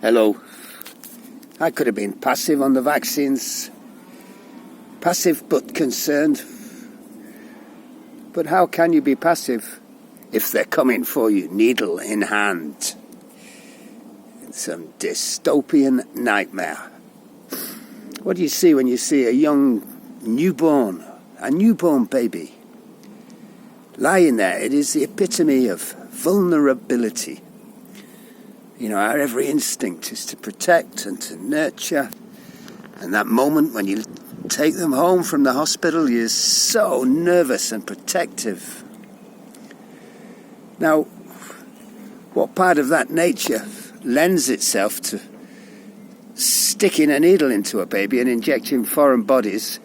Hello. I could have been passive on the vaccines. Passive but concerned. But how can you be passive if they're coming for you, needle in hand? It's some dystopian nightmare. What do you see when you see a young newborn baby lying there? It is the epitome of vulnerability. You know, our every instinct is to protect and to nurture. And that moment when you take them home from the hospital, you're so nervous and protective. Now, what part of that nature lends itself to sticking a needle into a baby and injecting foreign bodies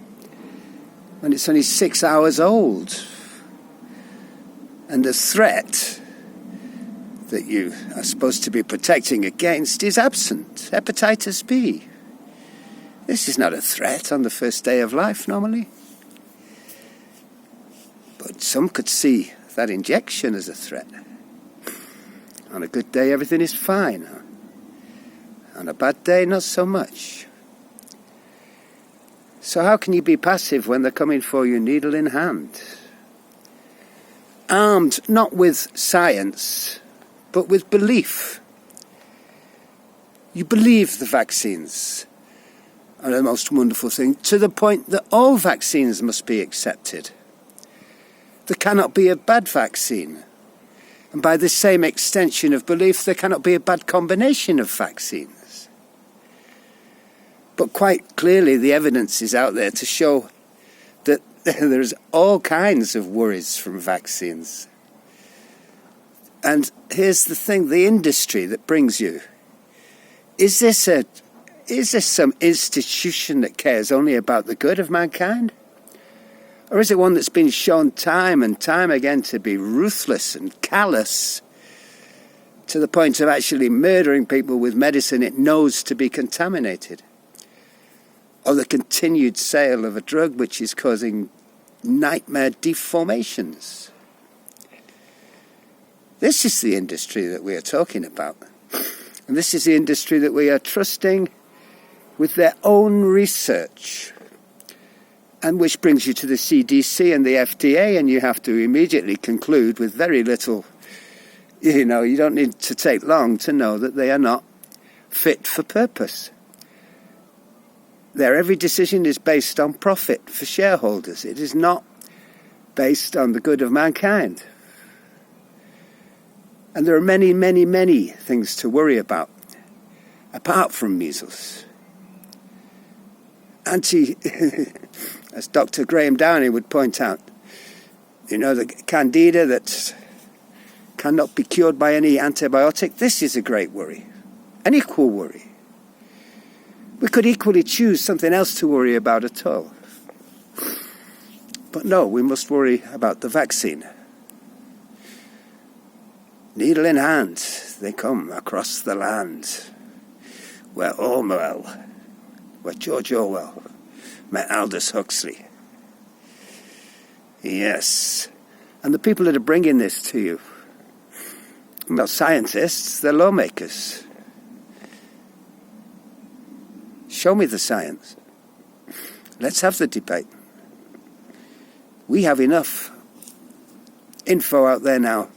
when it's only 6 hours old? And the threat that you are supposed to be protecting against is absent. Hepatitis B. This is not a threat on the first day of life, normally. But some could see that injection as a threat. On a good day, everything is fine. On a bad day, not so much. So how can you be passive when they're coming for you, needle in hand? Armed not with science, but with belief. You believe the vaccines are the most wonderful thing, to the point that all vaccines must be accepted. There cannot be a bad vaccine. And by the same extension of belief, there cannot be a bad combination of vaccines. But quite clearly, the evidence is out there to show that there's all kinds of worries from vaccines. And here's the thing, the industry that brings you. Is this some institution that cares only about the good of mankind? Or is it one that's been shown time and time again to be ruthless and callous to the point of actually murdering people with medicine it knows to be contaminated? Or the continued sale of a drug which is causing nightmare deformations? This is the industry that we are talking about. And this is the industry that we are trusting with their own research. And which brings you to the CDC and the FDA, and you have to immediately conclude with very little, you don't need to take long to know that they are not fit for purpose. Their every decision is based on profit for shareholders. It is not based on the good of mankind. And there are many, many, many things to worry about, apart from measles. As Dr. Graham Downey would point out, the candida that cannot be cured by any antibiotic, this is a great worry, an equal worry. We could equally choose something else to worry about at all. But no, we must worry about the vaccine. Needle in hand, they come across the land where George Orwell met Aldous Huxley. Yes. And the people that are bringing this to you, they're not scientists, they're lawmakers. Show me the science. Let's have the debate. We have enough info out there now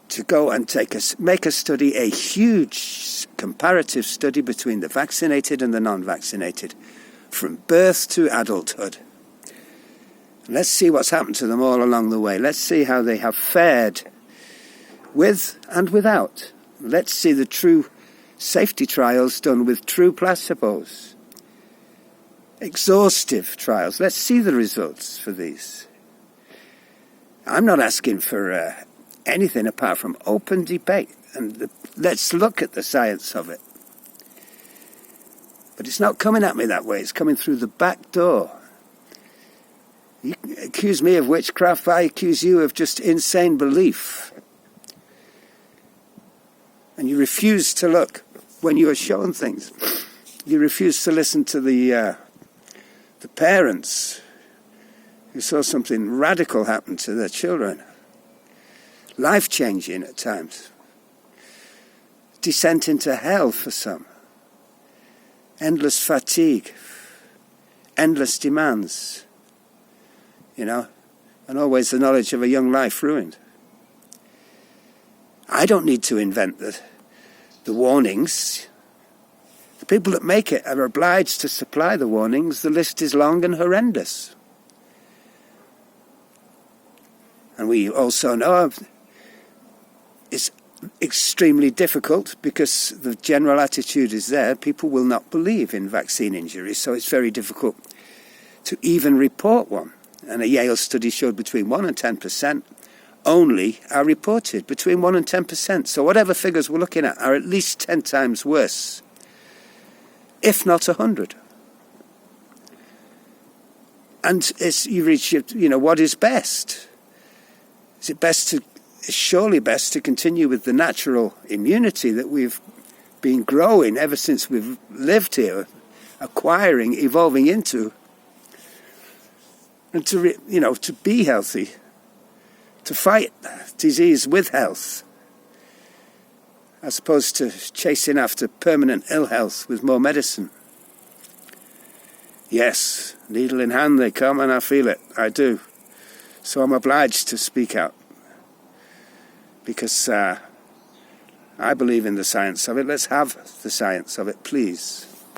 to go and make a study, a huge comparative study between the vaccinated and the non-vaccinated, from birth to adulthood. Let's see what's happened to them all along the way. Let's see how they have fared with and without. Let's see the true safety trials done with true placebos. Exhaustive trials. Let's see the results for these. I'm not asking for anything apart from open debate. And let's look at the science of it. But it's not coming at me that way. It's coming through the back door. You accuse me of witchcraft, I accuse you of just insane belief. And you refuse to look when you are shown things. You refuse to listen to the parents who saw something radical happen to their children. Life-changing at times. descent into hell for some. Endless fatigue, endless demands, and always the knowledge of a young life ruined. I don't need to invent the warnings. The people that make it are obliged to supply the warnings. The list is long and horrendous. And we also know it's extremely difficult because the general attitude is there. People will not believe in vaccine injuries, so it's very difficult to even report one. And a Yale study showed between 1 and 10% only are reported, between 1 and 10%. So whatever figures we're looking at are at least 10 times worse, if not 100. And you reach, what is best? Is it it's surely best to continue with the natural immunity that we've been growing ever since we've lived here, acquiring, evolving into, and to be healthy, to fight disease with health, as opposed to chasing after permanent ill health with more medicine. Yes, needle in hand they come, and I feel it, I do. So I'm obliged to speak out, because I believe in the science of it. Let's have the science of it, please.